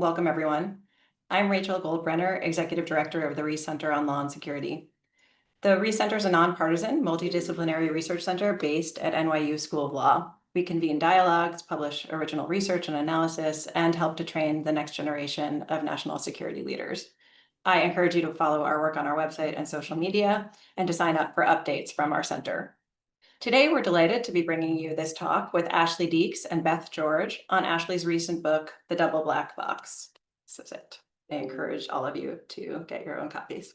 Welcome, everyone. I'm Rachel Goldbrenner, Executive Director of the Reiss Center on Law and Security. The Reiss Center is a nonpartisan, multidisciplinary research center based at NYU School of Law. We convene dialogues, publish original research and analysis, and help to train the next generation of national security leaders. I encourage you to follow our work on our website and social media, and to sign up for updates from our center. Today, we're delighted to be bringing you this talk with Ashley Deeks and Beth George on Ashley's recent book, The Double Black Box. This is it. I encourage all of you to get your own copies.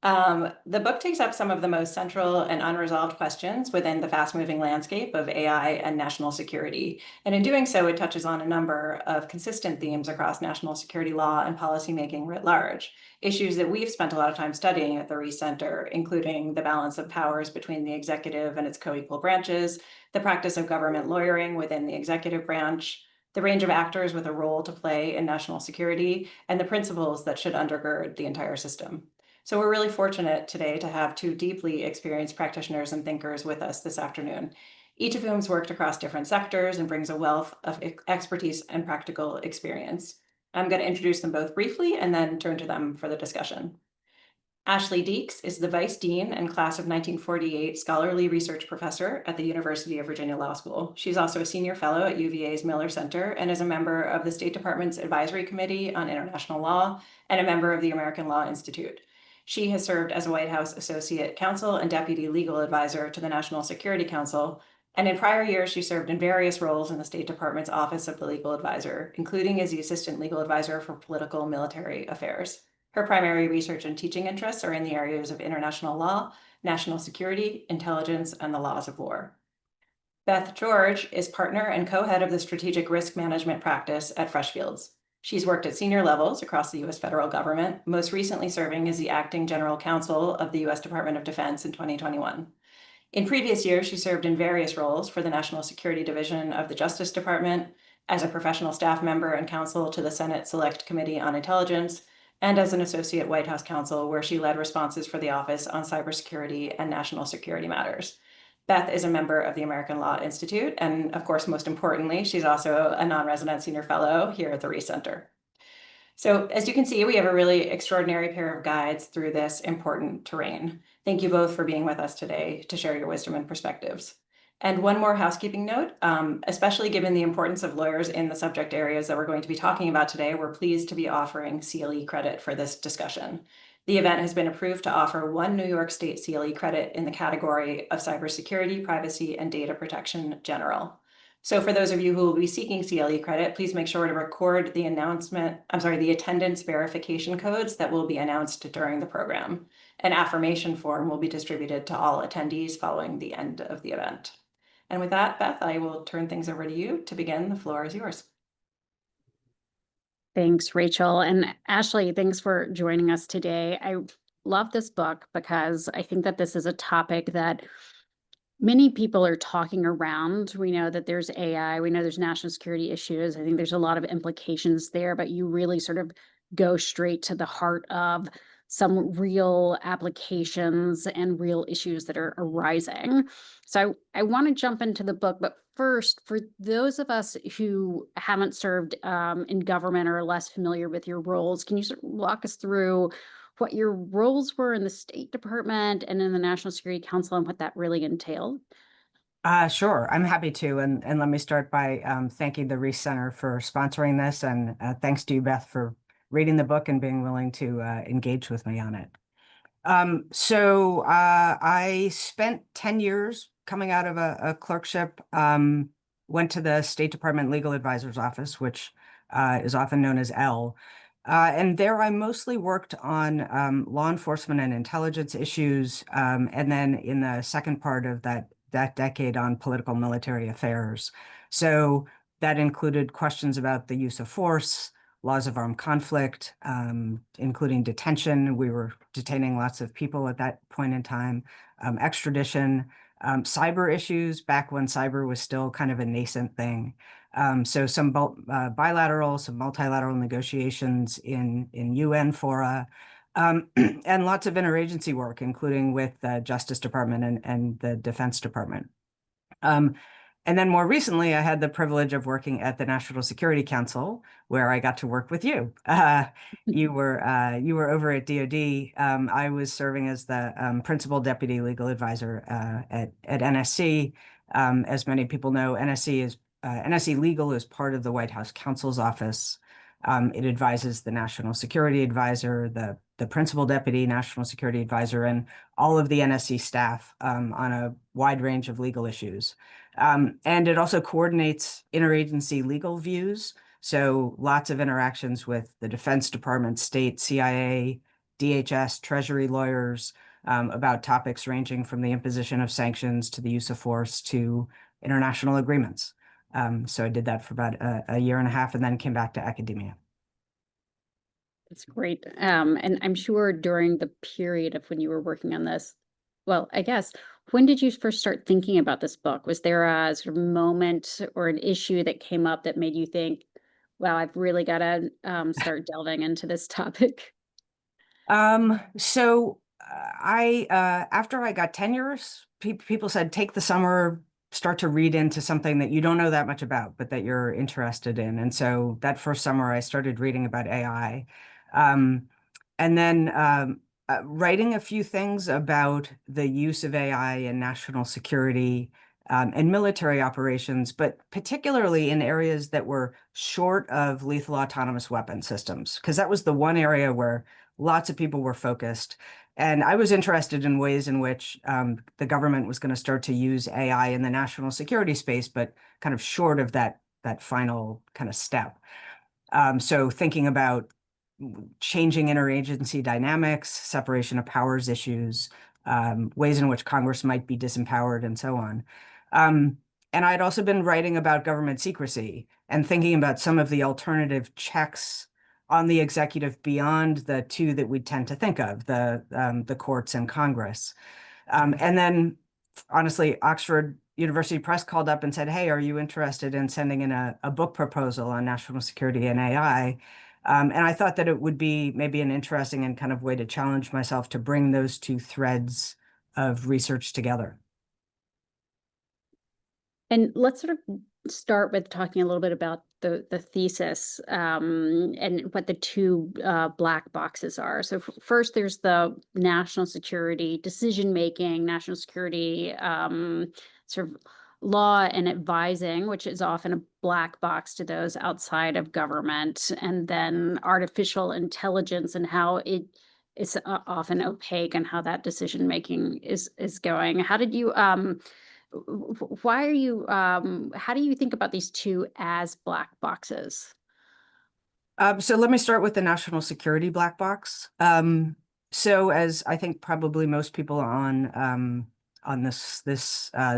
The book takes up some of the most central and unresolved questions within the fast-moving landscape of AI and national security. And in doing so, it touches on a number of consistent themes across national security law and policymaking writ large, issues that we've spent a lot of time studying at the Reiss Center, including the balance of powers between the executive and its co-equal branches, the practice of government lawyering within the executive branch, the range of actors with a role to play in national security, and the principles that should undergird the entire system. So we're really fortunate today to have two deeply experienced practitioners and thinkers with us this afternoon, each of whom has worked across different sectors and brings a wealth of expertise and practical experience. I'm going to introduce them both briefly and then turn to them for the discussion. Ashley Deeks is the Vice Dean and Class of 1948 Scholarly Research Professor at the University of Virginia Law School. She's also a Senior Fellow at UVA's Miller Center and is a member of the State Department's Advisory Committee on International Law and a member of the American Law Institute. She has served as a White House Associate Counsel and Deputy Legal Advisor to the National Security Council, and in prior years, she served in various roles in the State Department's Office of the Legal Advisor, including as the Assistant Legal Advisor for Political Military Affairs. Her primary research and teaching interests are in the areas of international law, national security, intelligence, and the laws of war. Beth George is partner and co-head of the Strategic Risk Management practice at Freshfields. She's worked at senior levels across the U.S. federal government, most recently serving as the Acting General Counsel of the U.S. Department of Defense in 2021. In previous years, she served in various roles for the National Security Division of the Justice Department, as a professional staff member and counsel to the Senate Select Committee on Intelligence, and as an associate White House counsel, where she led responses for the Office on Cybersecurity and National Security Matters. Beth is a member of the American Law Institute, and of course, most importantly, she's also a non-resident senior fellow here at the Reiss Center. So as you can see, we have a really extraordinary pair of guides through this important terrain. Thank you both for being with us today to share your wisdom and perspectives. And one more housekeeping note, especially given the importance of lawyers in the subject areas that we're going to be talking about today, we're pleased to be offering CLE credit for this discussion. The event has been approved to offer one New York State CLE credit in the category of cybersecurity, privacy, and data protection general. So for those of you who will be seeking CLE credit, please make sure to record the attendance verification codes that will be announced during the program. An affirmation form will be distributed to all attendees following the end of the event. And with that, Beth, I will turn things over to you to begin. The floor is yours. Thanks, Rachel. And Ashley, thanks for joining us today. I love this book because I think that this is a topic that many people are talking around. We know that there's AI, we know there's national security issues. I think there's a lot of implications there, but you really sort of go straight to the heart of some real applications and real issues that are arising. So I want to jump into the book, but first, for those of us who haven't served in government or are less familiar with your roles, can you sort of walk us through what your roles were in the State Department and in the National Security Council and what that really entailed? Sure, I'm happy to. And let me start by thanking the Reiss Center for sponsoring this. And thanks to you, Beth, for reading the book and being willing to engage with me on it. I spent 10 years coming out of a clerkship, went to the State Department Legal Advisor's Office, which is often known as L. And there I mostly worked on law enforcement and intelligence issues, and then in the second part of that decade on political military affairs. So that included questions about the use of force, laws of armed conflict, including detention. We were detaining lots of people at that point in time, extradition, cyber issues back when cyber was still kind of a nascent thing. So some bilateral, some multilateral negotiations in UN fora, and lots of interagency work, including with the Justice Department and the Defense Department. And then more recently, I had the privilege of working at the National Security Council, where I got to work with you. You were over at DoD. I was serving as the principal deputy legal advisor at NSC. As many people know, NSC Legal is part of the White House counsel's office. It advises the National Security Advisor, the principal deputy national security advisor, and all of the NSC staff on a wide range of legal issues. And it also coordinates interagency legal views. So lots of interactions with the Defense Department, state, CIA, DHS, Treasury lawyers about topics ranging from the imposition of sanctions to the use of force to international agreements. So I did that for about a year and a half and then came back to academia. That's great. And I'm sure during the period of when you were working on this, well, I guess, when did you first start thinking about this book? Was there a sort of moment or an issue that came up that made you think, wow, I've really got to start delving into this topic? After I got tenures, people said, take the summer, start to read into something that you don't know that much about, but that you're interested in. And so that first summer, I started reading about AI. And then writing a few things about the use of AI in national security and military operations, but particularly in areas that were short of lethal autonomous weapon systems, because that was the one area where lots of people were focused. And I was interested in ways in which the government was going to start to use AI in the national security space, but kind of short of that final kind of step. So thinking about changing interagency dynamics, separation of powers issues, ways in which Congress might be disempowered, and so on. And I'd also been writing about government secrecy and thinking about some of the alternative checks on the executive beyond the two that we tend to think of, the courts and Congress. And then, honestly, Oxford University Press called up and said, hey, are you interested in sending in a book proposal on national security and AI? And I thought that it would be maybe an interesting and kind of way to challenge myself to bring those two threads of research together. And let's sort of start with talking a little bit about the thesis and what the two black boxes are. So first, there's the national security decision-making, national security sort of law and advising, which is often a black box to those outside of government, and then artificial intelligence and how it is often opaque and how that decision-making is going. How did you why are you how do you think about these two as black boxes? So let me start with the national security black box. So as I think probably most people on this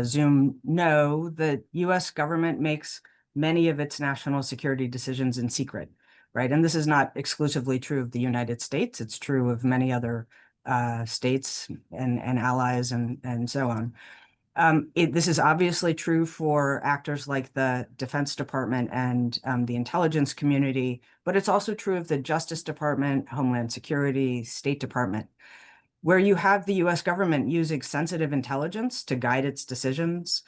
Zoom know, the U.S. government makes many of its national security decisions in secret, right? And this is not exclusively true of the United States. It's true of many other states and allies and so on. This is obviously true for actors like the Defense Department and the intelligence community, but it's also true of the Justice Department, Homeland Security, State Department, where you have the US government using sensitive intelligence to guide its decisions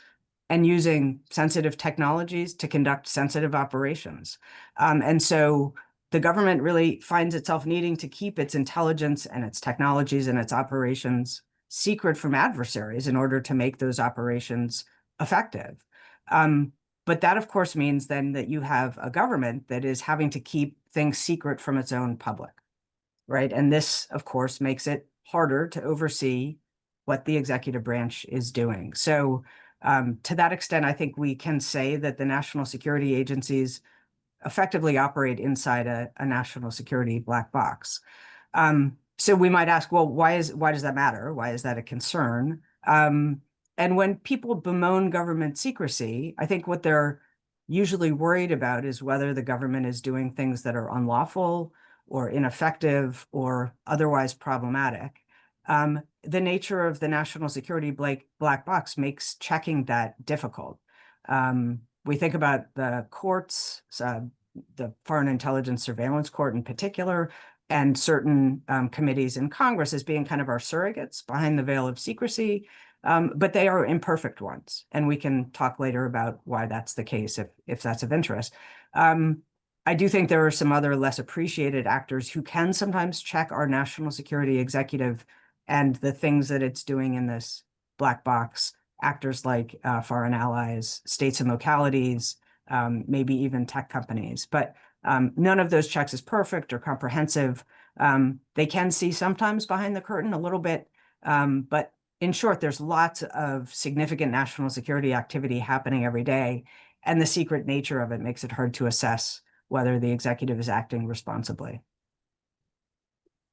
and using sensitive technologies to conduct sensitive operations. And so the government really finds itself needing to keep its intelligence and its technologies and its operations secret from adversaries in order to make those operations effective. But that, of course, means then that you have a government that is having to keep things secret from its own public, right? And this, of course, makes it harder to oversee what the executive branch is doing. So to that extent, I think we can say that the national security agencies effectively operate inside a national security black box. So we might ask, well, why does that matter? Why is that a concern? And when people bemoan government secrecy, I think what they're usually worried about is whether the government is doing things that are unlawful or ineffective or otherwise problematic. The nature of the national security black box makes checking that difficult. We think about the courts, the Foreign Intelligence Surveillance Court in particular, and certain committees in Congress as being kind of our surrogates behind the veil of secrecy. but they are imperfect ones. And we can talk later about why that's the case if that's of interest. I do think there are some other less appreciated actors who can sometimes check our national security executive and the things that it's doing in this black box. Actors like foreign allies, states and localities, maybe even tech companies. But none of those checks is perfect or comprehensive. They can see sometimes behind the curtain a little bit, but in short, there's lots of significant national security activity happening every day, and the secret nature of it makes it hard to assess whether the executive is acting responsibly.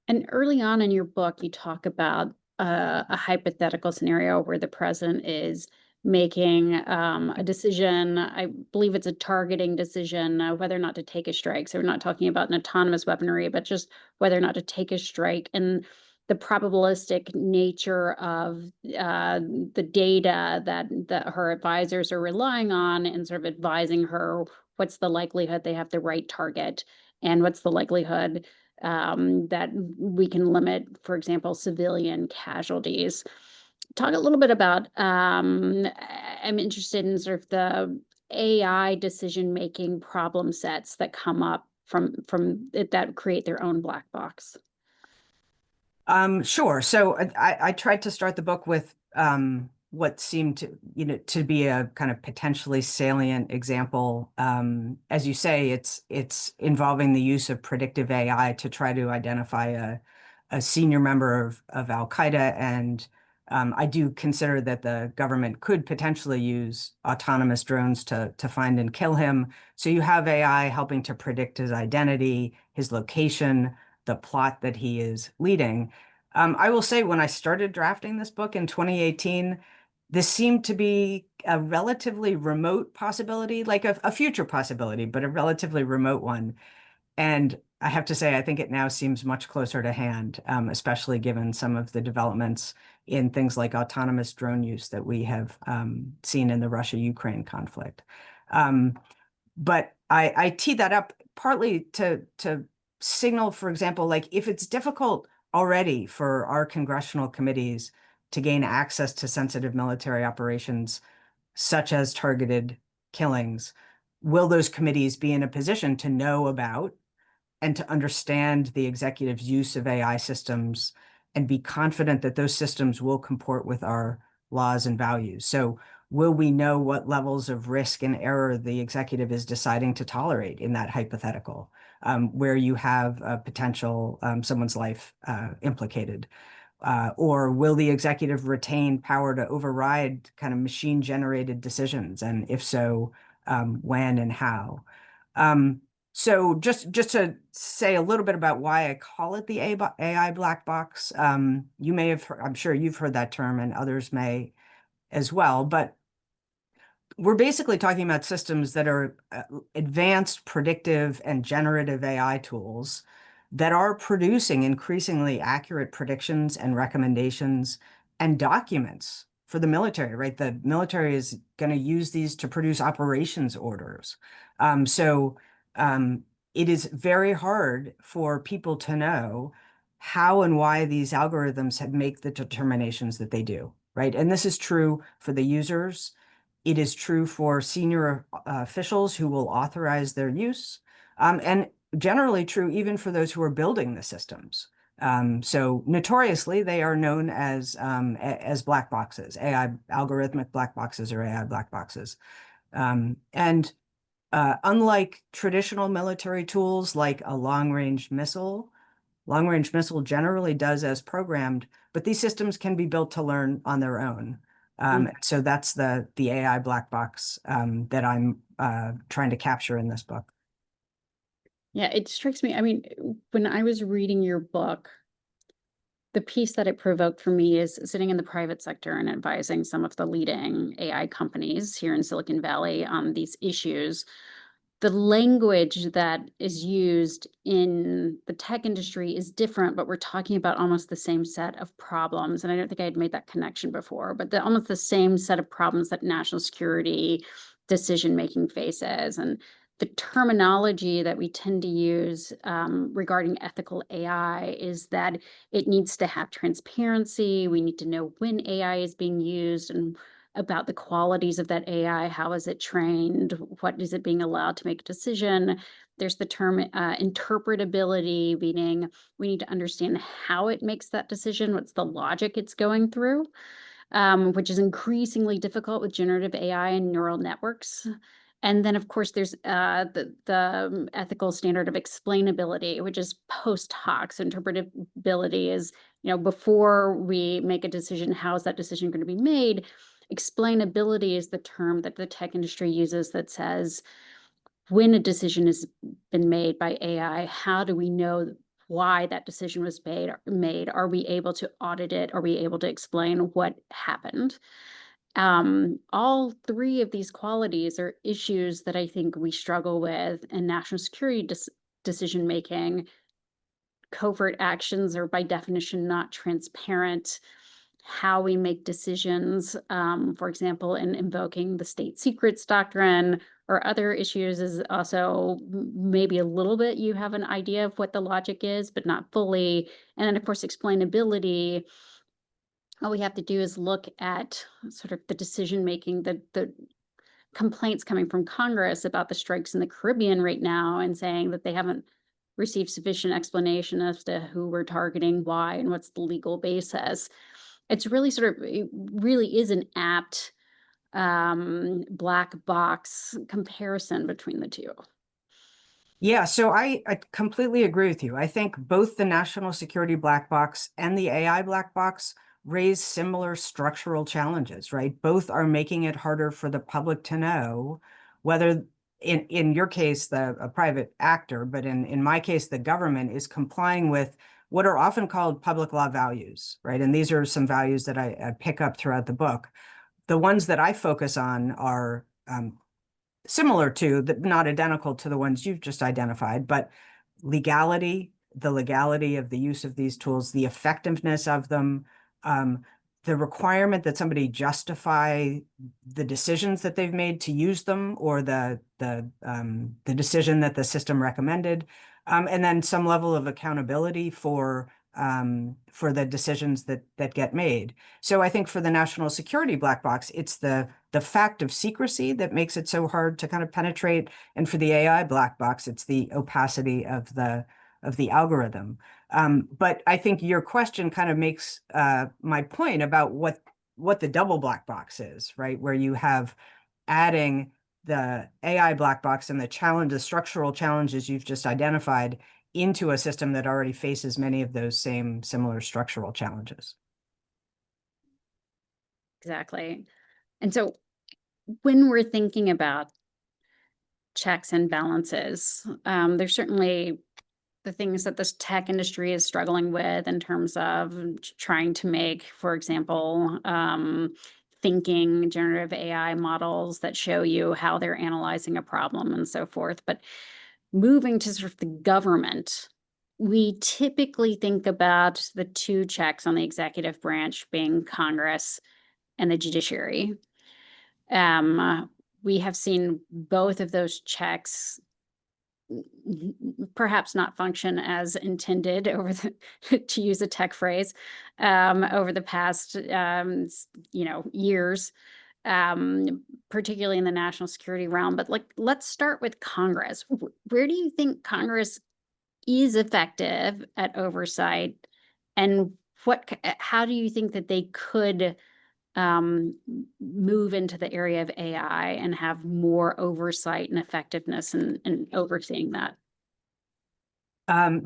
And early on in your book, you talk about a hypothetical scenario where the president is making a decision. I believe it's a targeting decision, whether or not to take a strike. So we're not talking about an autonomous weaponry, but just whether or not to take a strike. And the probabilistic nature of the data that her advisors are relying on and sort of advising her what's the likelihood they have the right target and what's the likelihood that we can limit, for example, civilian casualties. Talk a little bit about, I'm interested in sort of the AI decision-making problem sets that come up from it that create their own black box. Sure. So I tried to start the book with what seemed to be a kind of potentially salient example. As you say, it's involving the use of predictive AI to try to identify a senior member of Al Qaeda, and I do consider that the government could potentially use autonomous drones to find and kill him. So you have AI helping to predict his identity, his location, the plot that he is leading. I will say when I started drafting this book in 2018, this seemed to be a relatively remote possibility, like a future possibility, but a relatively remote one. And I have to say, I think it now seems much closer to hand, especially given some of the developments in things like autonomous drone use that we have seen in the Russia-Ukraine conflict. But I tee that up partly to signal, for example, like if it's difficult already for our congressional committees to gain access to sensitive military operations, such as targeted killings, will those committees be in a position to know about and to understand the executive's use of AI systems and be confident that those systems will comport with our laws and values? So will we know what levels of risk and error the executive is deciding to tolerate in that hypothetical, where you have a potential someone's life implicated? Or will the executive retain power to override kind of machine-generated decisions? And if so, when and how? So just to say a little bit about why I call it the AI black box, you may have heard, I'm sure you've heard that term, and others may as well, but we're basically talking about systems that are advanced predictive and generative AI tools that are producing increasingly accurate predictions and recommendations and documents for the military, right? The military is going to use these to produce operations orders. It is very hard for people to know how and why these algorithms have make the determinations that they do, right? And this is true for the users. It is true for senior officials who will authorize their use, and generally true even for those who are building the systems. So notoriously, they are known as black boxes, AI algorithmic black boxes or AI black boxes. Unlike traditional military tools like a long-range missile generally does as programmed, but these systems can be built to learn on their own. So that's the AI black box that I'm trying to capture in this book. Yeah, it strikes me. I mean, when I was reading your book, the piece that it provoked for me is sitting in the private sector and advising some of the leading AI companies here in Silicon Valley on these issues. The language that is used in the tech industry is different, but we're talking about almost the same set of problems. And I don't think I had made that connection before, but almost the same set of problems that national security decision-making faces. And the terminology that we tend to use regarding ethical AI is that it needs to have transparency. We need to know when AI is being used and about the qualities of that AI. How is it trained? What is it being allowed to make a decision? There's the term interpretability, meaning we need to understand how it makes that decision. What's the logic it's going through? Which is increasingly difficult with generative AI and neural networks. And then, of course, there's the ethical standard of explainability, which is post hoc. So interpretability is, before we make a decision, how is that decision going to be made? Explainability is the term that the tech industry uses that says, when a decision has been made by AI, how do we know why that decision was made? Are we able to audit it? Are we able to explain what happened? All three of these qualities are issues that I think we struggle with in national security decision making. Covert actions are by definition not transparent. How we make decisions, for example, in invoking the state secrets doctrine or other issues is also maybe a little bit, you have an idea of what the logic is, but not fully. And then, of course, explainability. All we have to do is look at sort of the decision making, the complaints coming from Congress about the strikes in the Caribbean right now and saying that they haven't received sufficient explanation as to who we're targeting, why, and what's the legal basis. It really is an apt black box comparison between the two. Yeah, so I completely agree with you. I think both the national security black box and the AI black box raise similar structural challenges, right? Both are making it harder for the public to know whether, in your case, a private actor, but in my case, the government is complying with what are often called public law values, right? And these are some values that I pick up throughout the book. The ones that I focus on are similar to, not identical to the ones you've just identified, but legality, the legality of the use of these tools, the effectiveness of them, the requirement that somebody justify the decisions that they've made to use them, or the decision that the system recommended, and then some level of accountability for the decisions that get made. So I think for the national security black box, it's the fact of secrecy that makes it so hard to kind of penetrate. And for the AI black box, it's the opacity of the algorithm. But I think your question kind of makes my point about what the double black box is, right? Where you have adding the AI black box and the structural challenges you've just identified into a system that already faces many of those same similar structural challenges. Exactly. And so when we're thinking about checks and balances, there's certainly the things that this tech industry is struggling with in terms of trying to make, for example, thinking generative AI models that show you how they're analyzing a problem and so forth. But moving to sort of the government, we typically think about the two checks on the executive branch being Congress and the judiciary. We have seen both of those checks perhaps not function as intended to use a tech phrase, over the past, years, particularly in the national security realm. But let's start with Congress. Where do you think Congress is effective at oversight, and how do you think that they could move into the area of AI and have more oversight and effectiveness in overseeing that?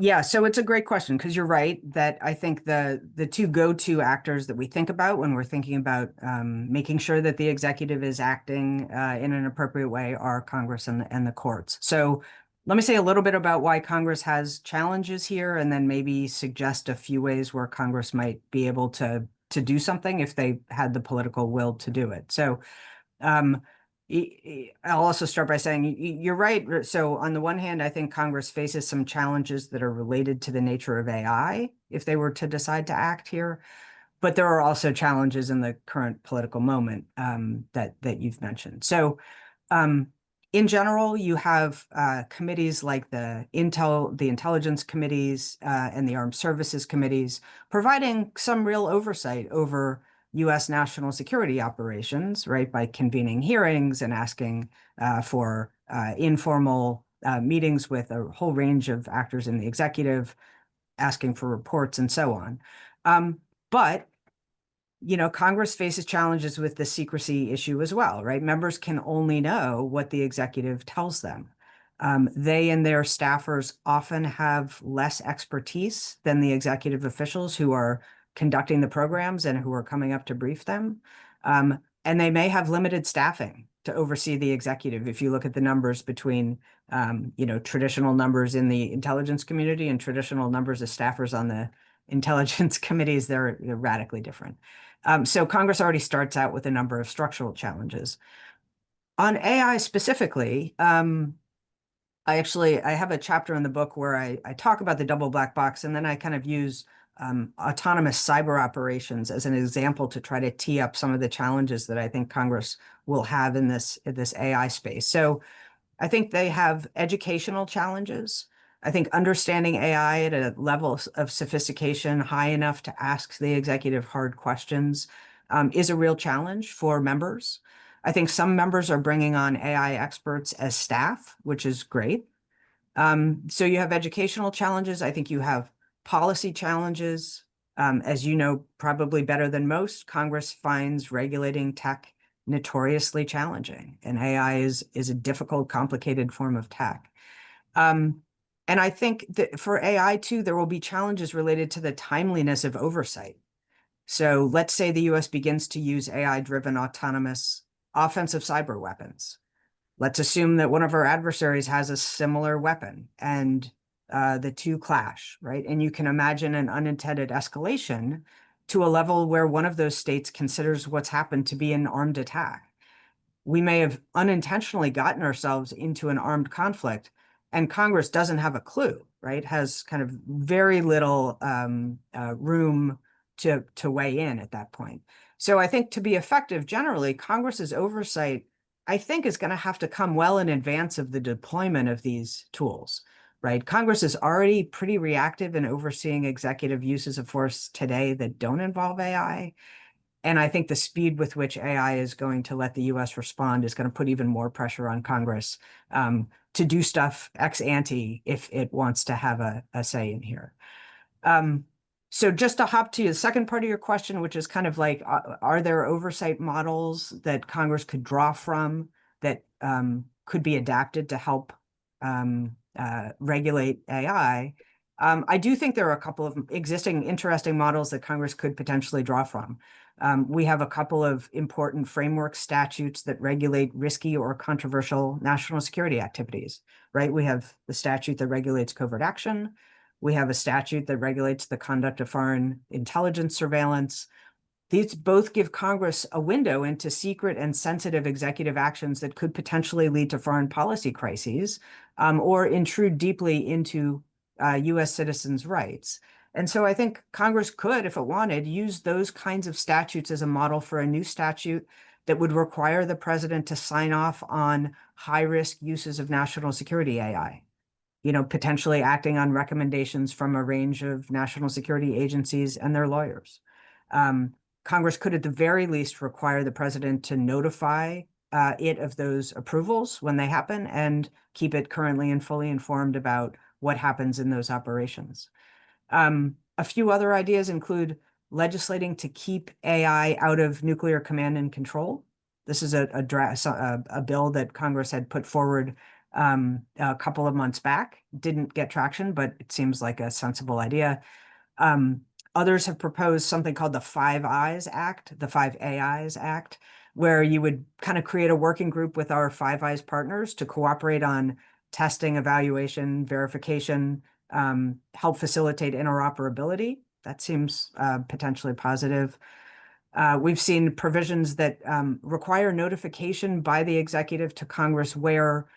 Yeah, so it's a great question, because you're right that I think the two go-to actors that we think about when we're thinking about making sure that the executive is acting in an appropriate way are Congress and the courts. So let me say a little bit about why Congress has challenges here, and then maybe suggest a few ways where Congress might be able to do something if they had the political will to do it. So I'll also start by saying you're right. So on the one hand, I think Congress faces some challenges that are related to the nature of AI if they were to decide to act here. But there are also challenges in the current political moment that you've mentioned. So In general, you have committees like the intelligence committees and the armed services committees providing some real oversight over U.S. national security operations, right, by convening hearings and asking for informal meetings with a whole range of actors in the executive, asking for reports and so on. But Congress faces challenges with the secrecy issue as well, right? Members can only know what the executive tells them. They and their staffers often have less expertise than the executive officials who are conducting the programs and who are coming up to brief them. And they may have limited staffing to oversee the executive. If you look at the numbers between, traditional numbers in the intelligence community and traditional numbers of staffers on the intelligence committees, they're radically different. So Congress already starts out with a number of structural challenges. On AI specifically, I have a chapter in the book where I talk about the double black box, and then I kind of use autonomous cyber operations as an example to try to tee up some of the challenges that I think Congress will have in this AI space. So I think they have educational challenges. I think understanding AI at a level of sophistication high enough to ask the executive hard questions is a real challenge for members. I think some members are bringing on AI experts as staff, which is great. So you have educational challenges. I think you have policy challenges. As you know, probably better than most, Congress finds regulating tech notoriously challenging, and AI is a difficult, complicated form of tech. And I think that for AI too, there will be challenges related to the timeliness of oversight. So let's say the US begins to use AI-driven autonomous offensive cyber weapons. Let's assume that one of our adversaries has a similar weapon and the two clash, right? And you can imagine an unintended escalation to a level where one of those states considers what's happened to be an armed attack. We may have unintentionally gotten ourselves into an armed conflict, and Congress doesn't have a clue, right? Has kind of very little room to weigh in at that point. So I think to be effective, generally, Congress's oversight, I think, is going to have to come well in advance of the deployment of these tools, right? Congress is already pretty reactive in overseeing executive uses of force today that don't involve AI. And I think the speed with which AI is going to let the US respond is going to put even more pressure on Congress to do stuff ex ante if it wants to have a say in here. So just to hop to the second part of your question, which is kind of like, are there oversight models that Congress could draw from that could be adapted to help regulate AI? I do think there are a couple of existing interesting models that Congress could potentially draw from. We have a couple of important framework statutes that regulate risky or controversial national security activities, right? We have the statute that regulates covert action. We have a statute that regulates the conduct of foreign intelligence surveillance. These both give Congress a window into secret and sensitive executive actions that could potentially lead to foreign policy crises or intrude deeply into U.S. citizens' rights. And so I think Congress could, if it wanted, use those kinds of statutes as a model for a new statute that would require the president to sign off on high-risk uses of national security AI, potentially acting on recommendations from a range of national security agencies and their lawyers. Congress could, at the very least, require the president to notify it of those approvals when they happen and keep it currently and fully informed about what happens in those operations. A few other ideas include legislating to keep AI out of nuclear command and control. This is a bill that Congress had put forward a couple of months back. Didn't get traction, but it seems like a sensible idea. Others have proposed something called the Five Eyes Act, the Five AIs Act, where you would kind of create a working group with our Five Eyes partners to cooperate on testing, evaluation, verification, help facilitate interoperability. That seems potentially positive. We've seen provisions that require notification by the executive to Congress where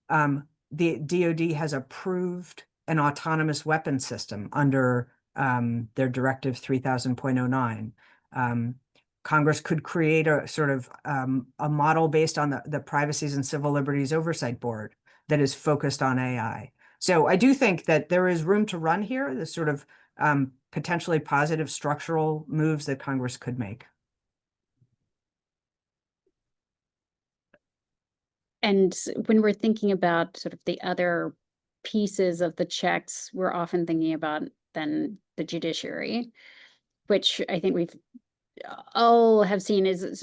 the DoD has approved an autonomous weapon system under their Directive 3000.09. Congress could create a sort of a model based on the Privacies and Civil Liberties Oversight Board that is focused on AI. So I do think that there is room to run here, the sort of potentially positive structural moves that Congress could make. And when we're thinking about sort of the other pieces of the checks, we're often thinking about then the judiciary, which I think we've all have seen is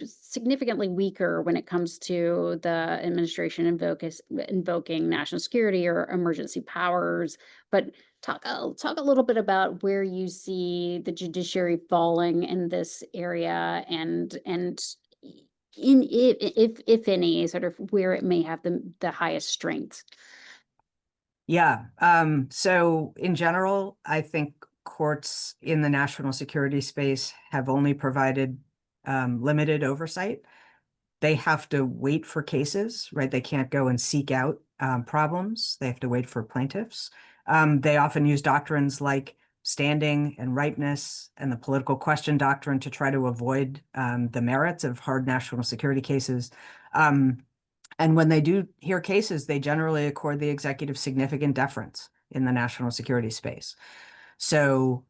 significantly weaker when it comes to the administration invoking national security or emergency powers. But talk a little bit about where you see the judiciary falling in this area, and in if any, sort of where it may have the highest strength. Yeah. So in general, I think courts in the national security space have only provided limited oversight. They have to wait for cases, right? They can't go and seek out problems. They have to wait for plaintiffs. They often use doctrines like standing and ripeness and the political question doctrine to try to avoid the merits of hard national security cases. And when they do hear cases, they generally accord the executive significant deference in the national security space. So,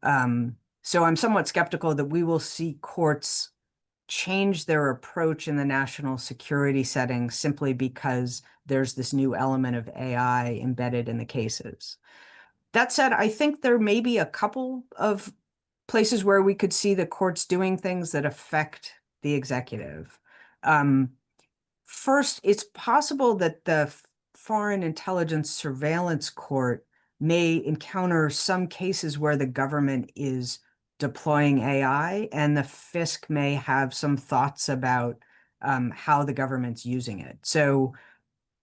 so I'm somewhat skeptical that we will see courts change their approach in the national security setting simply because there's this new element of AI embedded in the cases. That said, I think there may be a couple of places where we could see the courts doing things that affect the executive. First, it's possible that the Foreign Intelligence Surveillance Court may encounter some cases where the government is deploying AI, and the FISC may have some thoughts about how the government's using it. So,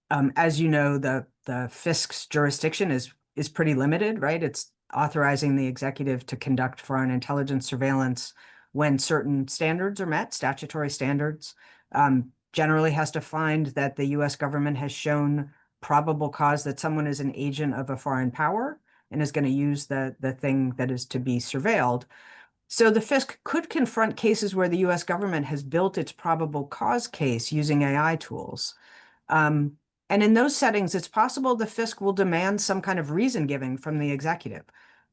as you know, the FISC's jurisdiction is pretty limited, right? It's authorizing the executive to conduct foreign intelligence surveillance when certain standards are met, statutory standards. Generally has to find that the US government has shown probable cause that someone is an agent of a foreign power and is going to use the thing that is to be surveilled. So the FISC could confront cases where the US government has built its probable cause case using AI tools. And in those settings, it's possible the FISC will demand some kind of reason giving from the executive.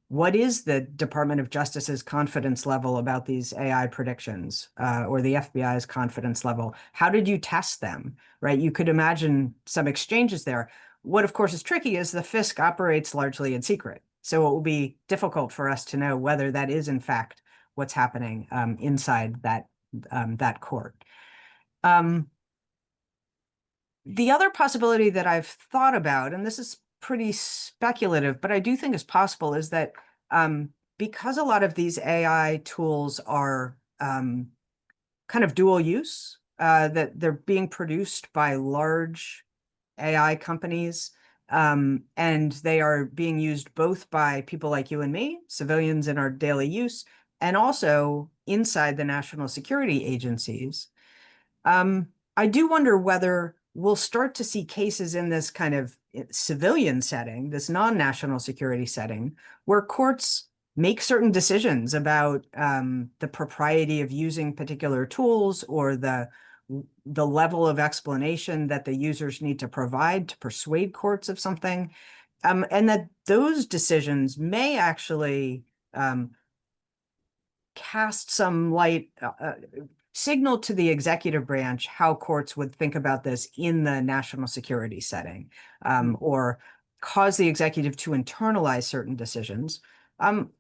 What is the Department of Justice's confidence level about these AI predictions, or the FBI's confidence level? How did you test them, right? You could imagine some exchanges there. What, of course, is tricky is the FISC operates largely in secret. So it will be difficult for us to know whether that is, in fact, what's happening inside that court. The other possibility that I've thought about, and this is pretty speculative, but I do think is possible, is that because a lot of these AI tools are kind of dual use, that they're being produced by large AI companies, and they are being used both by people like you and me, civilians in our daily use, and also inside the national security agencies. I do wonder whether we'll start to see cases in this kind of civilian setting, this non-national security setting, where courts make certain decisions about the propriety of using particular tools or the level of explanation that the users need to provide to persuade courts of something, and that those decisions may actually cast some light, signal to the executive branch how courts would think about this in the national security setting, or cause the executive to internalize certain decisions,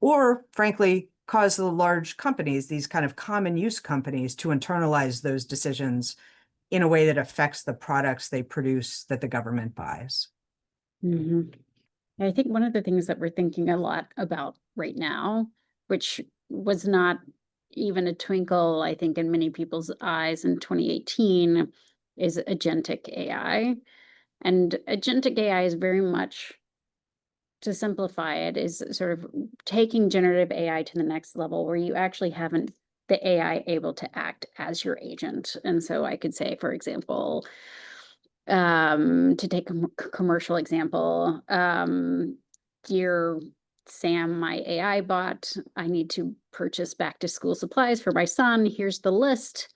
or frankly, cause the large companies, these kind of common use companies, to internalize those decisions in a way that affects the products they produce that the government buys. Mm-hmm. I think one of the things that we're thinking a lot about right now, which was not even a twinkle, I think, in many people's eyes in 2018, is agentic AI. And agentic AI is very much, to simplify it, is sort of taking generative AI to the next level where you actually haven't the AI able to act as your agent. And so I could say, for example, to take a commercial example, you're Sam, my AI bot, I need to purchase back to school supplies for my son. Here's the list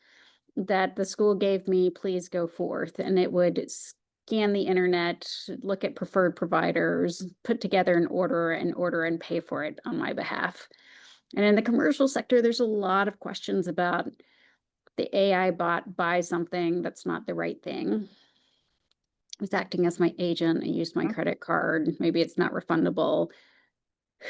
that the school gave me. Please go forth. And it would scan the internet, look at preferred providers, put together an order and pay for it on my behalf. And in the commercial sector, there's a lot of questions about the AI bot buys something that's not the right thing. It's acting as my agent. I used my credit card. Maybe it's not refundable.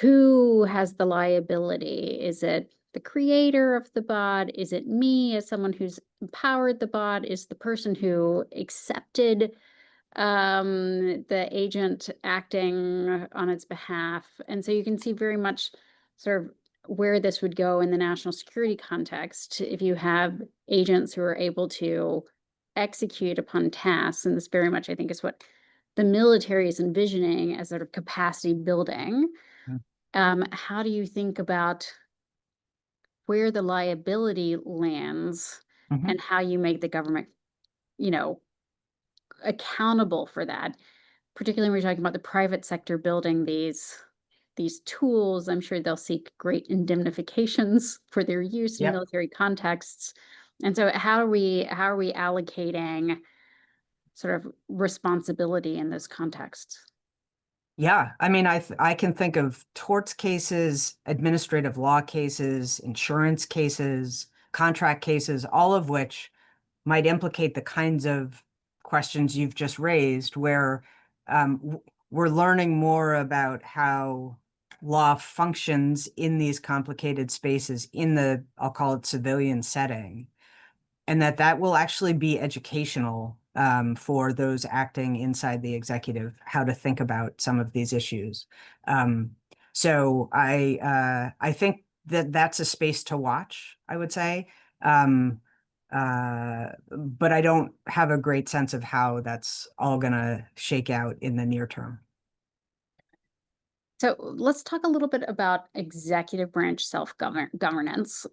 Who has the liability? Is it the creator of the bot? Is it me as someone who's empowered the bot? Is the person who accepted the agent acting on its behalf? And so you can see very much sort of where this would go in the national security context if you have agents who are able to execute upon tasks. And this very much, I think, is what the military is envisioning as sort of capacity building. How do you think about where the liability lands and how you make the government, you know, accountable for that? Particularly when we're talking about the private sector building these tools, I'm sure they'll seek great indemnifications for their use in Yep. military contexts. And so how are we allocating sort of responsibility in those contexts? Yeah, I mean, I can think of torts cases, administrative law cases, insurance cases, contract cases, all of which might implicate the kinds of questions you've just raised, where we're learning more about how law functions in these complicated spaces in the, I'll call it, civilian setting, and that will actually be educational for those acting inside the executive, how to think about some of these issues. So I think that that's a space to watch, I would say. But I don't have a great sense of how that's all going to shake out in the near term. So let's talk a little bit about executive branch self-governance,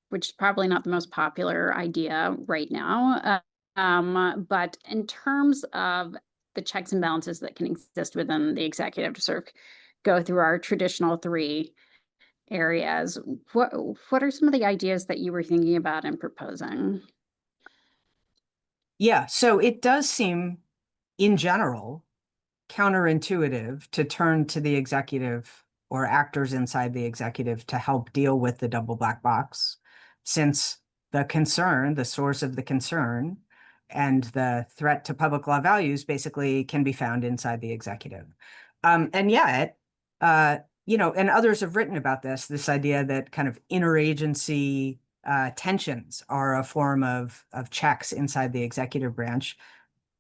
which is probably not the most popular idea right now. But in terms of the checks and balances that can exist within the executive to sort of go through our traditional three areas, what are some of the ideas that you were thinking about and proposing? Yeah, so it does seem, in general, counterintuitive to turn to the executive or actors inside the executive to help deal with the double black box, since the concern, the source of the concern, and the threat to public law values basically can be found inside the executive. And yet, and others have written about this idea that kind of interagency tensions are a form of checks inside the executive branch.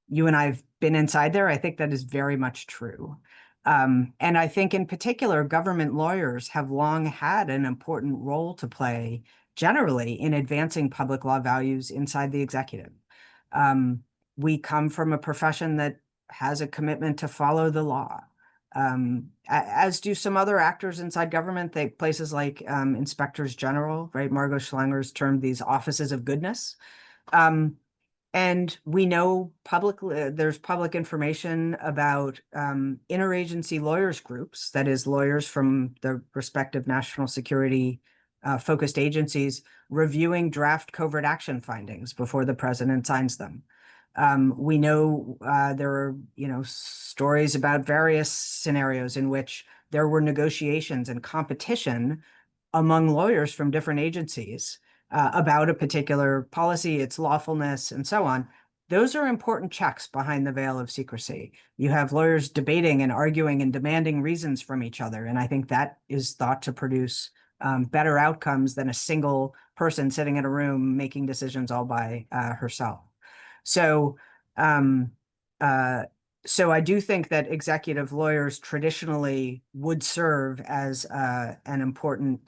You and I have been inside there. I think that is very much true. And I think in particular, government lawyers have long had an important role to play generally in advancing public law values inside the executive. We come from a profession that has a commitment to follow the law, as do some other actors inside government. Places like inspectors general, right? Margot Schlenger's termed these offices of goodness. And we know there's public information about interagency lawyers groups, that is, lawyers from the respective national security focused agencies reviewing draft covert action findings before the president signs them. We know there are, stories about various scenarios in which there were negotiations and competition among lawyers from different agencies about a particular policy, its lawfulness, and so on. Those are important checks behind the veil of secrecy. You have lawyers debating and arguing and demanding reasons from each other. And I think that is thought to produce better outcomes than a single person sitting in a room making decisions all by herself. So I do think that executive lawyers traditionally would serve as an important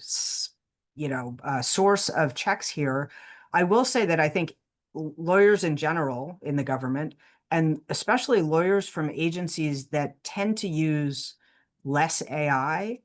source of checks here. I will say that I think lawyers in general in the government, and especially lawyers from agencies that tend to use less AI,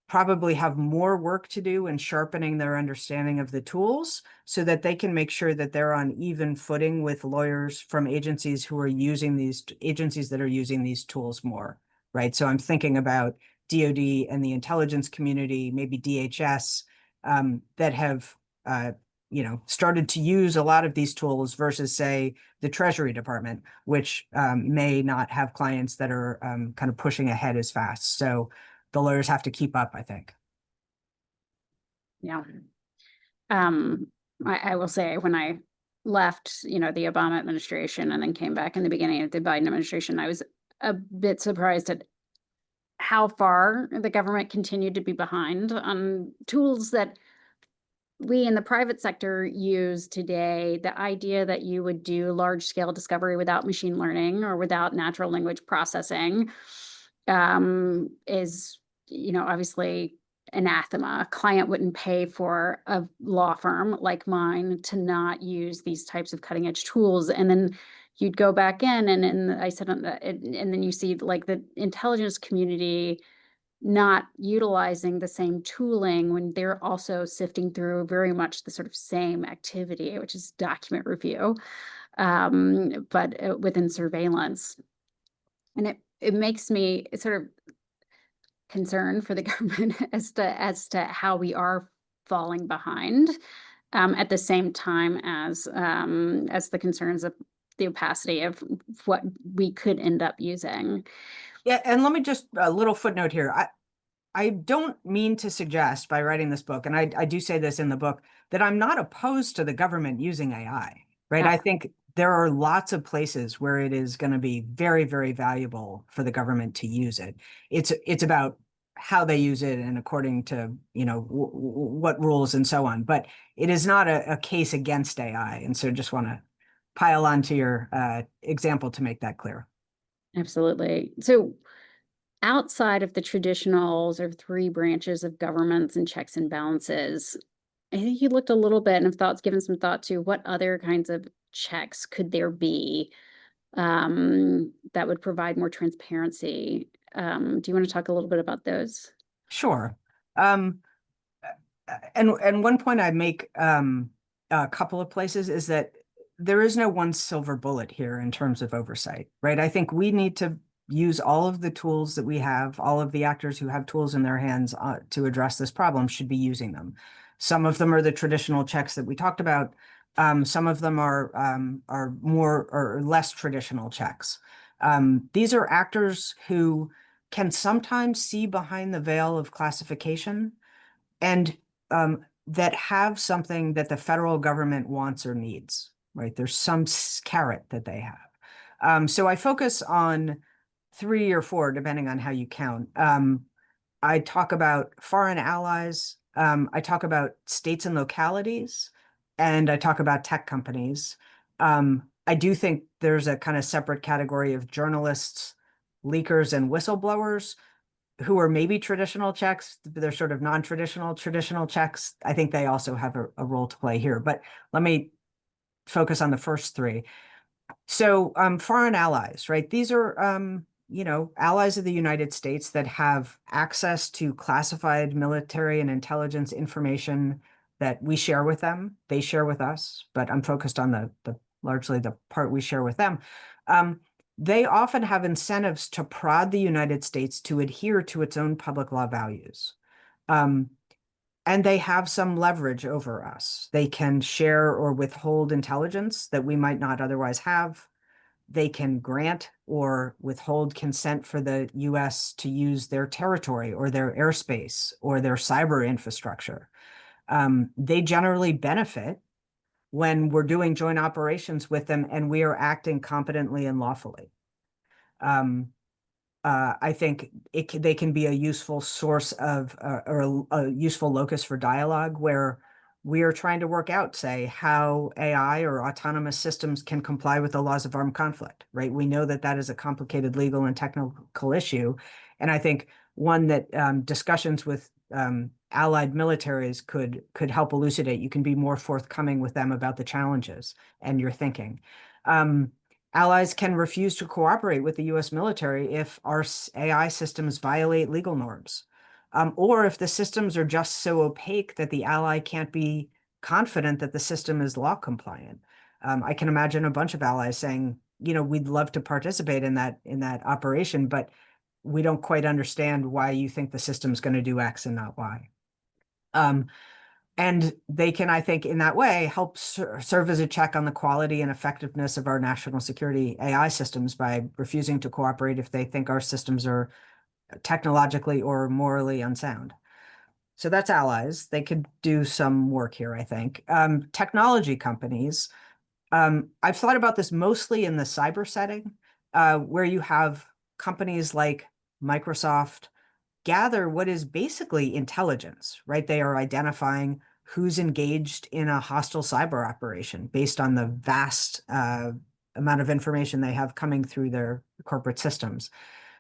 probably have more work to do in sharpening their understanding of the tools so that they can make sure that they're on even footing with lawyers from agencies that are using these tools more, right? So I'm thinking about DoD and the intelligence community, maybe DHS, that have started to use a lot of these tools versus, say, the Treasury Department, which may not have clients that are kind of pushing ahead as fast. So the lawyers have to keep up, I think. Yeah. I will say when I left, the Obama administration and then came back in the beginning of the Biden administration, I was a bit surprised at how far the government continued to be behind on tools that we in the private sector use today. The idea that you would do large scale discovery without machine learning or without natural language processing is, obviously anathema. A client wouldn't pay for a law firm like mine to not use these types of cutting edge tools. And then you'd go back in and I said, and then you see like the intelligence community not utilizing the same tooling when they're also sifting through very much the sort of same activity, which is document review, but within surveillance. And it makes me sort of concerned for the government as to how we are falling behind, at the same time as the concerns of the opacity of what we could end up using. Yeah, and let me just a little footnote here. I don't mean to suggest by writing this book, and I do say this in the book, that I'm not opposed to the government using AI, right? Yeah. I think there are lots of places where it is going to be very, very valuable for the government to use it. It's about how they use it and according to, what rules and so on. But it is not a case against AI. And so just want to pile on to your example to make that clear. Absolutely. So outside of the traditional sort of three branches of governments and checks and balances, I think you looked a little bit and have given some thought to what other kinds of checks could there be that would provide more transparency. Do you want to talk a little bit about those? Sure. And one point I make a couple of places is that there is no one silver bullet here in terms of oversight, right? I think we need to use all of the tools that we have. All of the actors who have tools in their hands to address this problem should be using them. Some of them are the traditional checks that we talked about. Some of them are more or less traditional checks. These are actors who can sometimes see behind the veil of classification and that have something that the federal government wants or needs, right? There's some carrot that they have. So I focus on 3 or 4, depending on how you count. I talk about foreign allies. I talk about states and localities, and I talk about tech companies. I do think there's a kind of separate category of journalists, leakers, and whistleblowers who are maybe traditional checks. They're sort of non-traditional, traditional checks. I think they also have a role to play here. But let me focus on the first 3. So foreign allies, right? These are, allies of the United States that have access to classified military and intelligence information that we share with them. They share with us, but I'm focused on the largely the part we share with them. They often have incentives to prod the United States to adhere to its own public law values. And they have some leverage over us. They can share or withhold intelligence that we might not otherwise have. They can grant or withhold consent for the US to use their territory or their airspace or their cyber infrastructure. They generally benefit when we're doing joint operations with them and we are acting competently and lawfully. I think they can be a useful source of or a useful locus for dialogue where we are trying to work out, say, how AI or autonomous systems can comply with the laws of armed conflict, right? We know that that is a complicated legal and technical issue. And I think one that discussions with allied militaries could help elucidate. You can be more forthcoming with them about the challenges and your thinking. Allies can refuse to cooperate with the US military if our AI systems violate legal norms, or if the systems are just so opaque that the ally can't be confident that the system is law compliant. I can imagine a bunch of allies saying, we'd love to participate in that operation, but we don't quite understand why you think the system's going to do X and not Y. And they can, I think, in that way, help serve as a check on the quality and effectiveness of our national security AI systems by refusing to cooperate if they think our systems are technologically or morally unsound. So that's allies. They could do some work here, I think. Technology companies, I've thought about this mostly in the cyber setting, where you have companies like Microsoft gather what is basically intelligence, right? They are identifying who's engaged in a hostile cyber operation based on the vast amount of information they have coming through their corporate systems.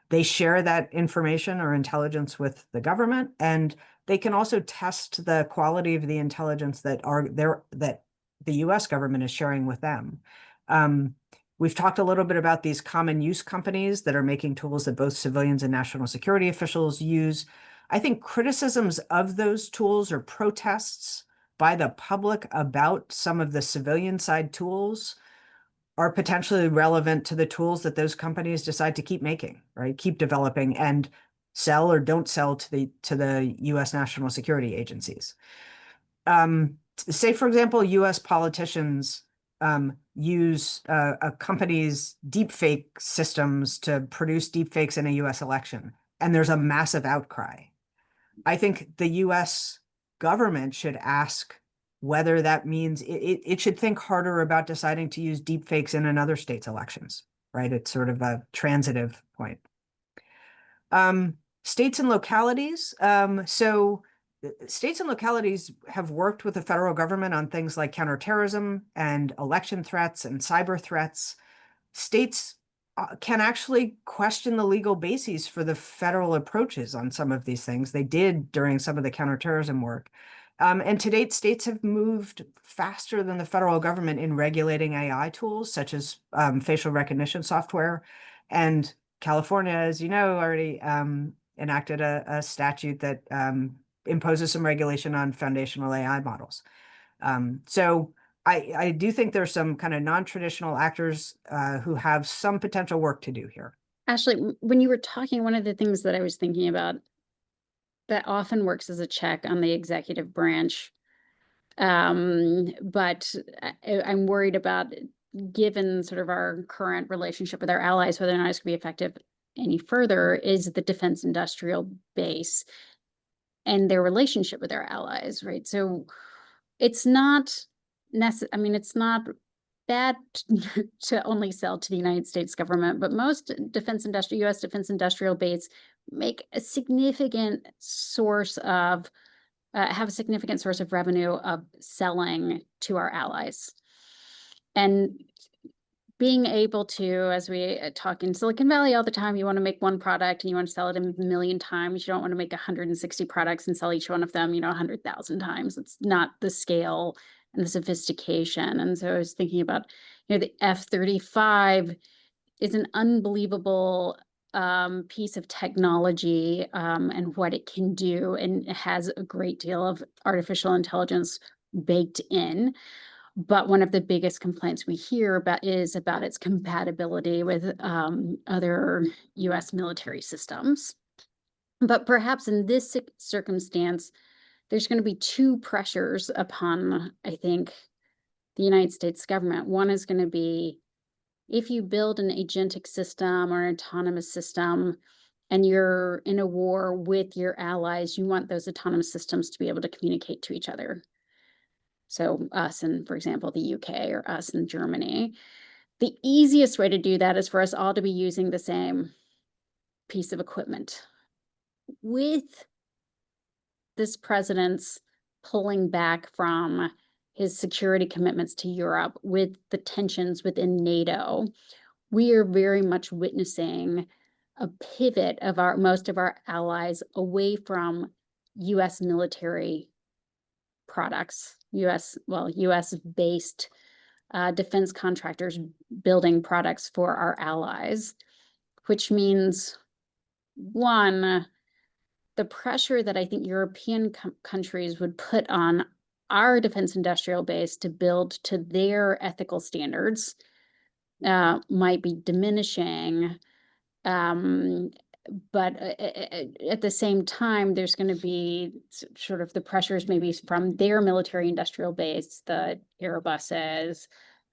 They share that information or intelligence with the government, and they can also test the quality of the intelligence that the US government is sharing with them. We've talked a little bit about these common use companies that are making tools that both civilians and national security officials use. I think criticisms of those tools or protests by the public about some of the civilian side tools are potentially relevant to the tools that those companies decide to keep making, right? Keep developing and sell or don't sell to the US national security agencies. Say, for example, US politicians use a company's deepfake systems to produce deepfakes in a US election, and there's a massive outcry. I think the US government should ask whether that means it should think harder about deciding to use deepfakes in another state's elections, right? It's sort of a transitive point. States and localities. So states and localities have worked with the federal government on things like counterterrorism and election threats and cyber threats. States can actually question the legal bases for the federal approaches on some of these things. They did during some of the counterterrorism work. And to date, states have moved faster than the federal government in regulating AI tools, such as facial recognition software. And California, as you know, already enacted a statute that imposes some regulation on foundational AI models. So I do think there's some kind of non-traditional actors who have some potential work to do here. Ashley, when you were talking, one of the things that I was thinking about that often works as a check on the executive branch, but I'm worried about, given sort of our current relationship with our allies, whether or not it's going to be effective any further, is the defense industrial base and their relationship with our allies, right? So it's not it's not bad to only sell to the United States government, but most US defense industrial base make a significant source of have a significant source of revenue of selling to our allies. And being able to, as we talk in Silicon Valley all the time, you want to make one product and you want to sell it a million times. You don't want to make 160 products and sell each one of them, 100,000 times. It's not the scale and the sophistication. And so I was thinking about, the F-35 is an unbelievable piece of technology and what it can do, and it has a great deal of artificial intelligence baked in. But one of the biggest complaints we hear about is about its compatibility with other US military systems. But perhaps in this circumstance, there's going to be two pressures upon, I think, the United States government. One is going to be, if you build an agentic system or an autonomous system and you're in a war with your allies, you want those autonomous systems to be able to communicate to each other. So us and, for example, the UK, or us and Germany. The easiest way to do that is for us all to be using the same piece of equipment. With this president's pulling back from his security commitments to Europe, with the tensions within NATO, we are very much witnessing a pivot of most of our allies away from US military products, US-based defense contractors building products for our allies, which means, one, the pressure that I think European countries would put on our defense industrial base to build to their ethical standards might be diminishing. but at the same time, there's going to be sort of the pressures maybe from their military industrial base, the Airbuses,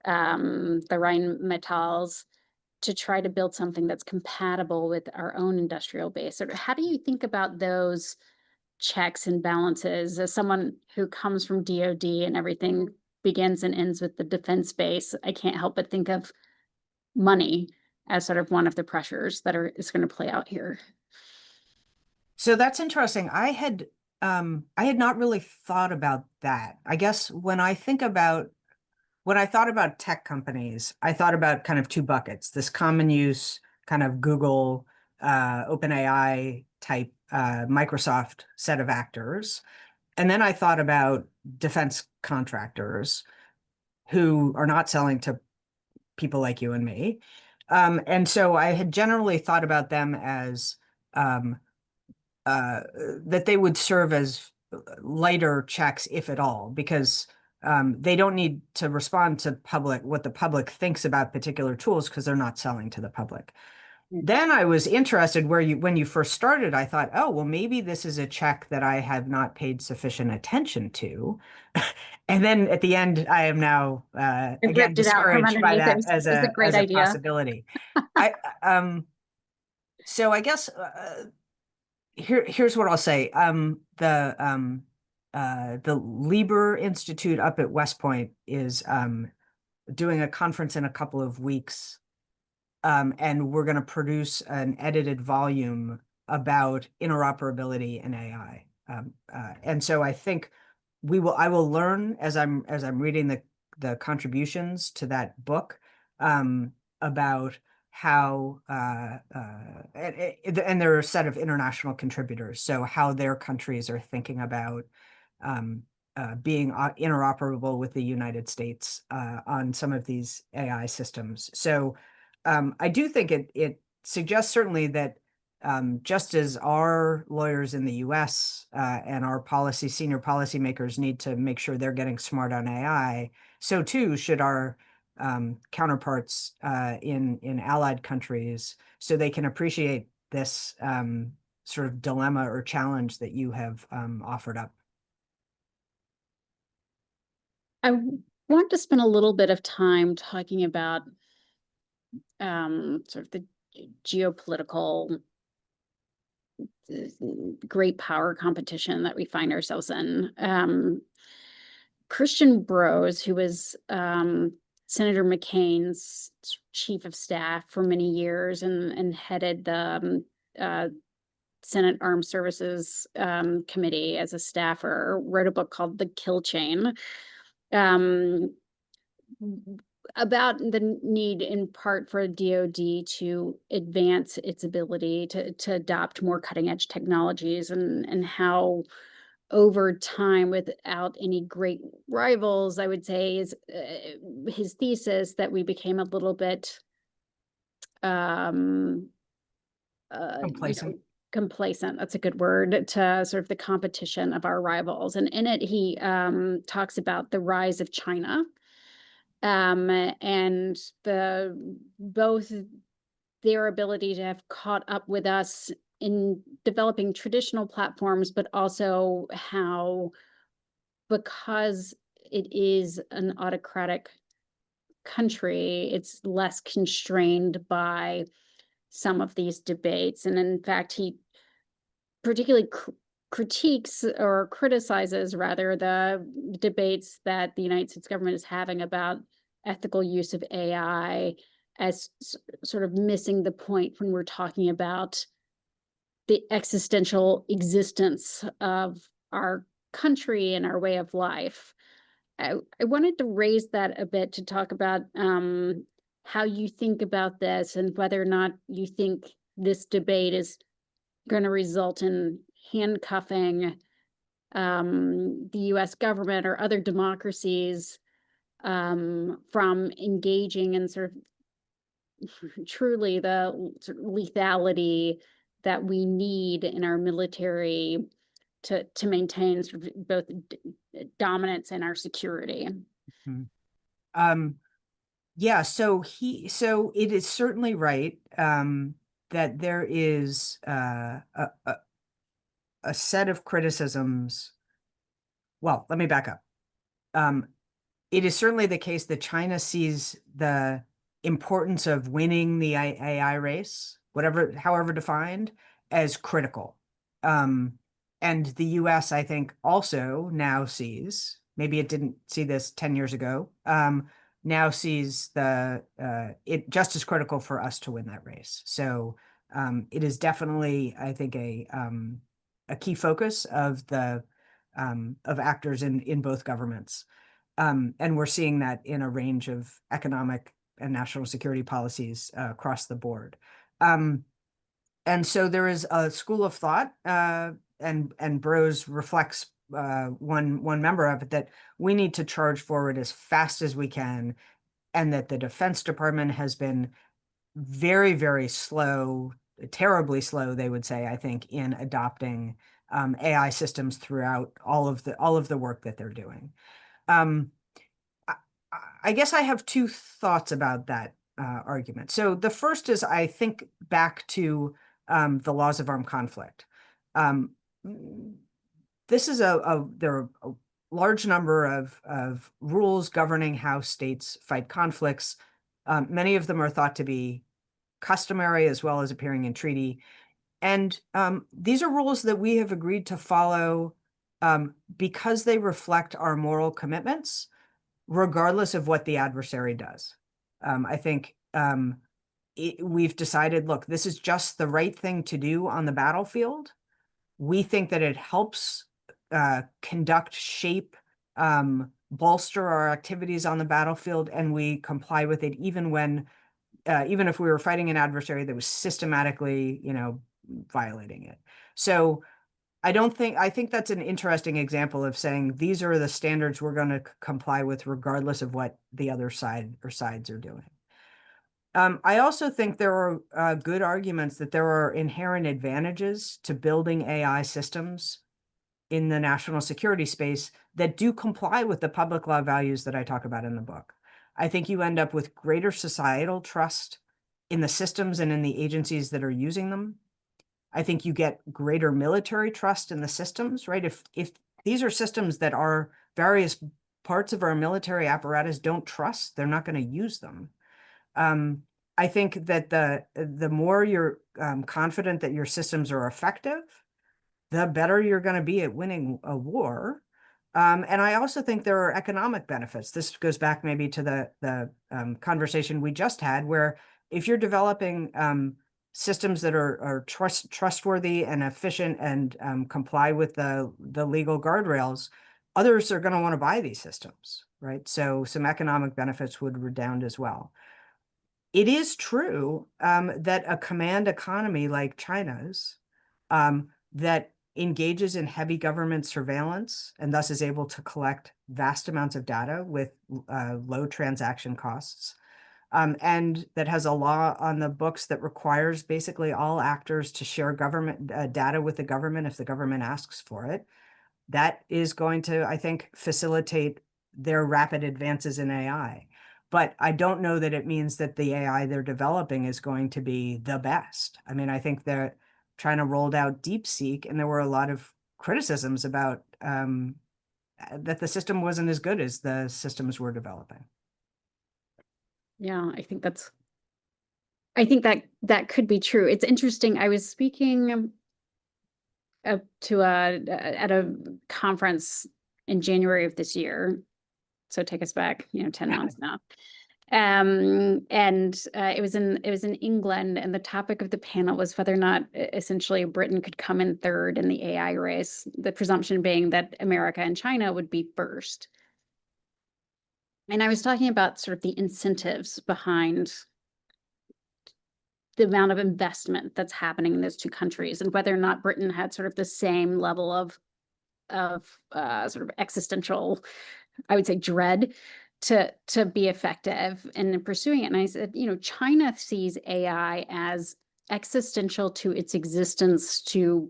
the Rheinmetalls, to try to build something that's compatible with our own industrial base. Or how do you think about those checks and balances as someone who comes from DoD and everything begins and ends with the defense base? I can't help but think of money as sort of one of the pressures that is going to play out here. So that's interesting. I had not really thought about that. I guess when I thought about tech companies, I thought about kind of two buckets: this common use kind of Google, OpenAI type, Microsoft set of actors. And then I thought about defense contractors who are not selling to people like you and me. And so I had generally thought about them as that they would serve as lighter checks, if at all, because they don't need to respond to what the public thinks about particular tools because they're not selling to the public. Then I was interested when you first started, I thought, oh, well, maybe this is a check that I have not paid sufficient attention to. And then at the end, I am now again discouraged by that as a possibility. So I guess here's what I'll say. The Lieber Institute up at West Point is doing a conference in a couple of weeks. And we're going to produce an edited volume about interoperability in AI. And so I think I will learn as I'm reading the contributions to that book about how and there are a set of international contributors, so how their countries are thinking about being interoperable with the United States on some of these AI systems. So I do think it suggests certainly that just as our lawyers in the US and our senior policymakers need to make sure they're getting smart on AI, so too should our counterparts in allied countries, so they can appreciate this sort of dilemma or challenge that you have offered up. I want to spend a little bit of time talking about sort of the geopolitical great power competition that we find ourselves in. Christian Brose, who was Senator McCain's chief of staff for many years and headed the Senate Armed Services Committee as a staffer, wrote a book called The Kill Chain, about the need in part for DoD to advance its ability to adopt more cutting edge technologies, and how over time, without any great rivals, I would say is his thesis that we became a little bit Complacent. Complacent, that's a good word, to sort of the competition of our rivals. And in it, he talks about the rise of China, and both their ability to have caught up with us in developing traditional platforms, but also how, because it is an autocratic country, it's less constrained by some of these debates. And in fact, he particularly critiques or criticizes rather the debates that the United States government is having about ethical use of AI as sort of missing the point when we're talking about the existential existence of our country and our way of life. I wanted to raise that a bit to talk about how you think about this and whether or not you think this debate is going to result in handcuffing the US government or other democracies from engaging in sort of truly the sort of lethality that we need in our military to maintain sort of both dominance and our security. Yeah, so it is certainly right that there is a set of criticisms. Well, let me back up. It is certainly the case that China sees the importance of winning the AI race, however defined, as critical. And the US, I think, also now sees, maybe it didn't see this 10 years ago, now sees it just as critical for us to win that race. So it is definitely, I think, a key focus of actors in both governments. And we're seeing that in a range of economic and national security policies across the board. And so there is a school of thought, and Burroughs reflects one member of it, that we need to charge forward as fast as we can, and that the Defense Department has been very, very slow, terribly slow, they would say, I think, in adopting AI systems throughout all of the work that they're doing. I guess I have two thoughts about that argument. So the first is, I think back to the laws of armed conflict. This is there are a large number of rules governing how states fight conflicts. Many of them are thought to be customary as well as appearing in treaty. And these are rules that we have agreed to follow because they reflect our moral commitments, regardless of what the adversary does. I think we've decided, look, this is just the right thing to do on the battlefield. We think that it helps conduct, shape, bolster our activities on the battlefield, and we comply with it even if we were fighting an adversary that was systematically, violating it. So I think that's an interesting example of saying these are the standards we're going to comply with regardless of what the other side or sides are doing. I also think there are good arguments that there are inherent advantages to building AI systems in the national security space that do comply with the public law values that I talk about in the book. I think you end up with greater societal trust in the systems and in the agencies that are using them. I think you get greater military trust in the systems, right? If these are systems that our various parts of our military apparatus don't trust, they're not going to use them. I think that the more you're confident that your systems are effective, the better you're going to be at winning a war. And I also think there are economic benefits. This goes back maybe to the conversation we just had, where if you're developing systems that are trustworthy and efficient and comply with the legal guardrails, others are going to want to buy these systems, right? So some economic benefits would redound as well. It is true that a command economy like China's, that engages in heavy government surveillance and thus is able to collect vast amounts of data with low transaction costs, and that has a law on the books that requires basically all actors to share government data with the government if the government asks for it. That is going to, I think, facilitate their rapid advances in AI. But I don't know that it means that the AI they're developing is going to be the best. I mean, I think they're China rolled out DeepSeek, and there were a lot of criticisms about that the system wasn't as good as the systems we're developing. Yeah, I think that could be true. It's interesting. I was speaking at a conference in January of this year. So take us back, 10 months now. And it was in England, and the topic of the panel was whether or not essentially Britain could come in third in the AI race, the presumption being that America and China would be first. And I was talking about sort of the incentives behind the amount of investment that's happening in those two countries, and whether or not Britain had sort of the same level of sort of existential, I would say, dread to be effective in pursuing it. And I said, China sees AI as existential to its existence, to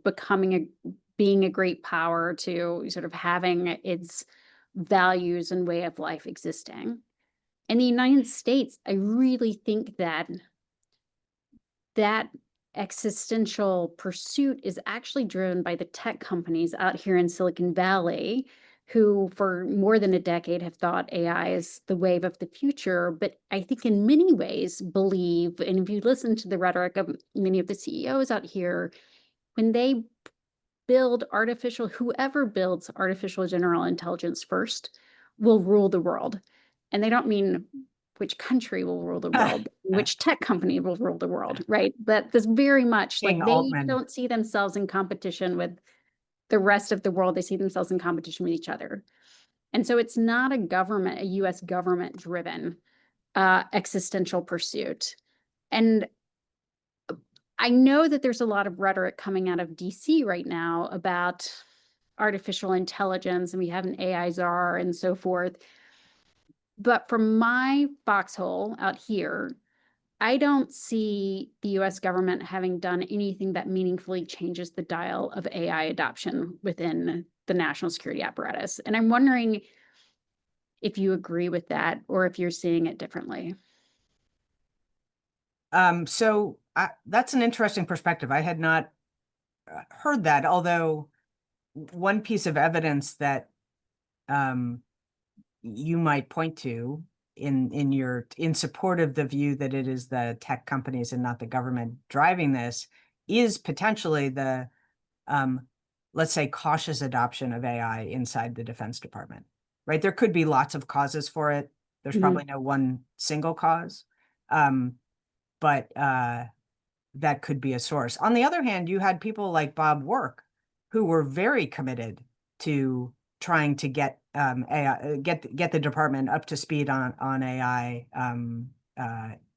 being a great power, to sort of having its values and way of life existing. In the United States, I really think that existential pursuit is actually driven by the tech companies out here in Silicon Valley, who for more than a decade have thought AI is the wave of the future, but I think in many ways believe, and if you listen to the rhetoric of many of the CEOs out here, when they build whoever builds artificial general intelligence first will rule the world. And they don't mean which country will rule the world, which tech company will rule the world, right? But this very much like King they Altman. don't see themselves in competition with the rest of the world. They see themselves in competition with each other. And so it's not a US government driven existential pursuit. And I know that there's a lot of rhetoric coming out of DC right now about artificial intelligence, and we have an AI czar and so forth. But from my foxhole out here, I don't see the US government having done anything that meaningfully changes the dial of AI adoption within the national security apparatus. And I'm wondering if you agree with that or if you're seeing it differently. That's an interesting perspective. I had not heard that, although one piece of evidence that you might point to in support of the view that it is the tech companies and not the government driving this is potentially the let's say cautious adoption of AI inside the Defense Department, right? There could be lots of causes for it. There's probably no one single cause, but that could be a source. On the other hand, you had people like Bob Work who were very committed to trying to get AI, get the department up to speed on AI,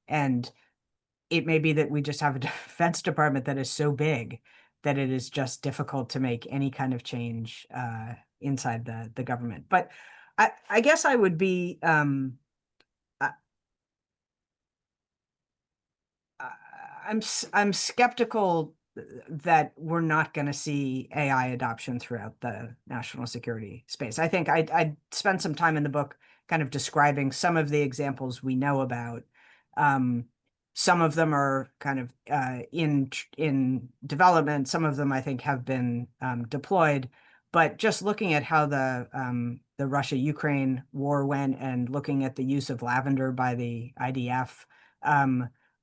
and it may be that we just have a Defense Department that is so big that it is just difficult to make any kind of change inside the government. But I guess I would be I'm skeptical that we're not going to see AI adoption throughout the national security space. I think I spent some time in the book kind of describing some of the examples we know about. Some of them are kind of in development. Some of them I think have been deployed. But just looking at how the Russia-Ukraine war went and looking at the use of lavender by the IDF,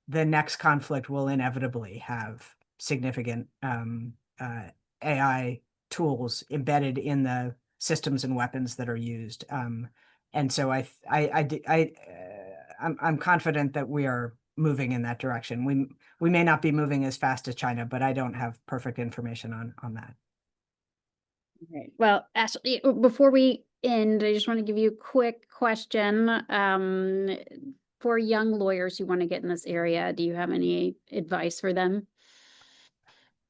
the next conflict will inevitably have significant AI tools embedded in the systems and weapons that are used. And so I'm confident that we are moving in that direction. We may not be moving as fast as China, but I don't have perfect information on that. Right. Well, Ashley, before we end, I just want to give you a quick question. For young lawyers who want to get in this area, do you have any advice for them?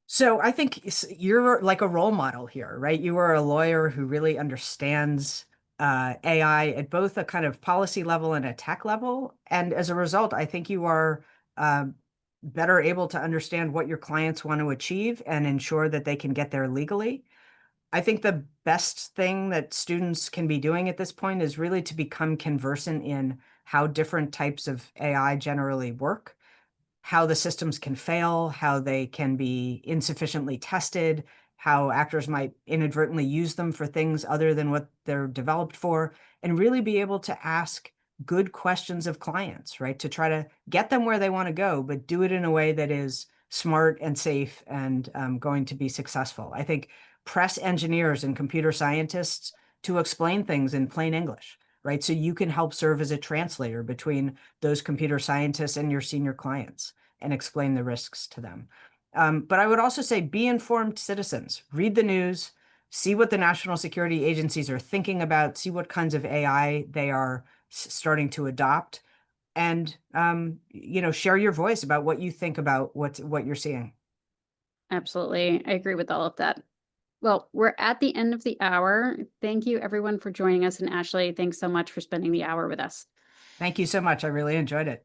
So I think you're like a role model here, right? You are a lawyer who really understands AI at both a kind of policy level and a tech level. And as a result, I think you are better able to understand what your clients want to achieve and ensure that they can get there legally. I think the best thing that students can be doing at this point is really to become conversant in how different types of AI generally work, how the systems can fail, how they can be insufficiently tested, how actors might inadvertently use them for things other than what they're developed for, and really be able to ask good questions of clients, right? To try to get them where they want to go, but do it in a way that is smart and safe and going to be successful. I think press engineers and computer scientists to explain things in plain English, right? So you can help serve as a translator between those computer scientists and your senior clients and explain the risks to them. But I would also say be informed citizens, read the news, see what the national security agencies are thinking about, see what kinds of AI they are starting to adopt, and share your voice about what you think about what you're seeing. Absolutely. I agree with all of that. Well, we're at the end of the hour. Thank you everyone for joining us. And Ashley, thanks so much for spending the hour with us. Thank you so much. I really enjoyed it.